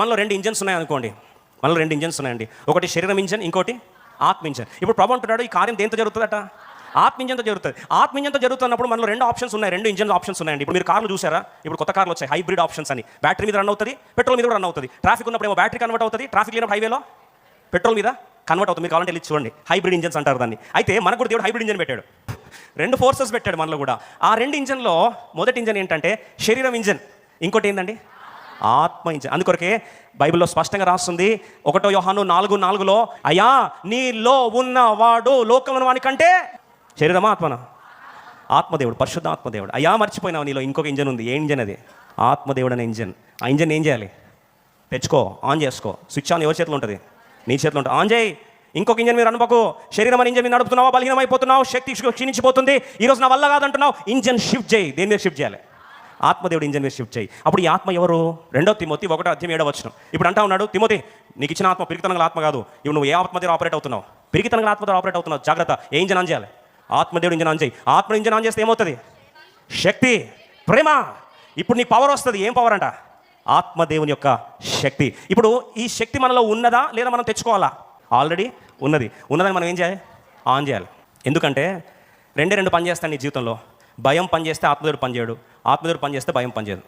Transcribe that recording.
మనలో రెండు ఇంజన్స్ ఉన్నాయనుకోండి, మనలో రెండు ఇంజన్స్ ఉన్నాయండి. ఒకటి శరీరం ఇంజన్, ఇంకోటి ఆత్మ ఇంజన్. ఇప్పుడు ప్రభు అంటున్నాడు ఈ కార్యం దేంతో జరుగుతుందట? ఆత్మ ఇంజన్తో జరుగుతుంది. ఆత్మ ఇంజన్తో జరుగుతున్నప్పుడు మనలో రెండు ఆప్షన్స్ ఉన్నాయి, రెండు ఇంజన్ ఆప్షన్స్ ఉన్నాయండి. ఇప్పుడు మీరు కార్లు చూసారా? ఇప్పుడు కొత్త కార్లు వచ్చాయి, హైబ్రిడ్ ఆప్షన్స్ అని. బ్యాటరీ మీద రన్ అవుతుంది, పెట్రోల్ మీద కూడా రన్ అవుతుంది. ట్రాఫిక్ ఉన్నప్పుడు ఏమో బ్యాటరీ కన్వర్ట్ అవుతుంది, ట్రాఫిక్ లేనప్పుడు హైవేలో పెట్రోల్ మీద కన్వర్ట్ అవుతుంది. మీరు కావాలంటే వెళ్ళి చూడండి, హైబ్రిడ్ ఇంజన్స్ అంటారు దాన్ని. అయితే మనకు కూడా దేవుడు హైబ్రిడ్ ఇంజన్ పెట్టాడు, రెండు ఫోర్సెస్ పెట్టాడు మనలో కూడా. ఆ రెండు ఇంజన్లో మొదటి ఇంజన్ ఏంటంటే శరీరం ఇంజన్, ఇంకోటి ఏంటండి? ఆత్మ ఇంజన్. అందుకొరకే బైబిల్లో స్పష్టంగా రాస్తుంది, 1 యోహాను 4:4 అయ్యా నీలో ఉన్నవాడు లోకంలో వానికంటే శరీరమా ఆత్మనా? ఆత్మదేవుడు, పరిశుద్ధ ఆత్మదేవుడు. అయ్యా మర్చిపోయినావు, నీలో ఇంకొక ఇంజన్ ఉంది. ఏ ఇంజన్ అది? ఆత్మదేవుడు అనే ఇంజన్. ఆ ఇంజన్ ఏం చేయాలి? తెచ్చుకో, ఆన్ చేసుకో. స్విచ్ ఆన్ ఎవరి చేతిలో ఉంటుంది? నీ చేతిలో ఉంటుంది. ఆన్ చేయి. ఇంకొక ఇంజన్ మీద అనుకోకు. శరీరం అనే ఇంజన్ మీద నడుపుతున్నావు, బలహీనమైపోతున్నావు, శక్తి క్షీణించిపోతుంది, ఈరోజు నా వల్ల కాదంటున్నావు. ఇంజన్ షిఫ్ట్ చేయి. దేని మీద షిఫ్ట్ చేయాలి? ఆత్మదేవుడు ఇంజన్ మీద షిఫ్ట్ చేయి. అప్పుడు ఈ ఆత్మ ఎవరు? 2 తిమోతి 1:7 ఇప్పుడు అంటా ఉన్నాడు, తిమోతి నీకు ఇచ్చిన ఆత్మ పిరికితనంగల ఆత్మ కాదు. ఇప్పుడు నువ్వు ఏ ఆత్మ దగ్గర ఆపరేట్ అవుతున్నావు? పిరికితనంగల ఆత్మ దగ్గర ఆపరేట్ అవుతున్నావు. జాగ్రత్త. ఏ ఇంజన్ ఆన్ చేయాలి? ఆత్మదేవుడు ఇంజన్ ఆన్ చేయి. ఆత్మ ఇంజన్ ఆన్ చేస్తే ఏమవుతుంది? శక్తి, ప్రేమ. ఇప్పుడు నీ పవర్ వస్తుంది. ఏం పవర్ అంట? ఆత్మదేవుని యొక్క శక్తి. ఇప్పుడు ఈ శక్తి మనలో ఉన్నదా లేదా మనం తెచ్చుకోవాలా? ఆల్రెడీ ఉన్నది. ఉన్నదని మనం ఏం చేయాలి? ఆన్ చేయాలి. ఎందుకంటే రెండు పని చేస్తాను నీ జీవితంలో. భయం పని చేస్తే ఆత్మదేవుడు పనిచేయడు, ఆత్మదేవుడు పని చేస్తే భయం పనిచేయదు.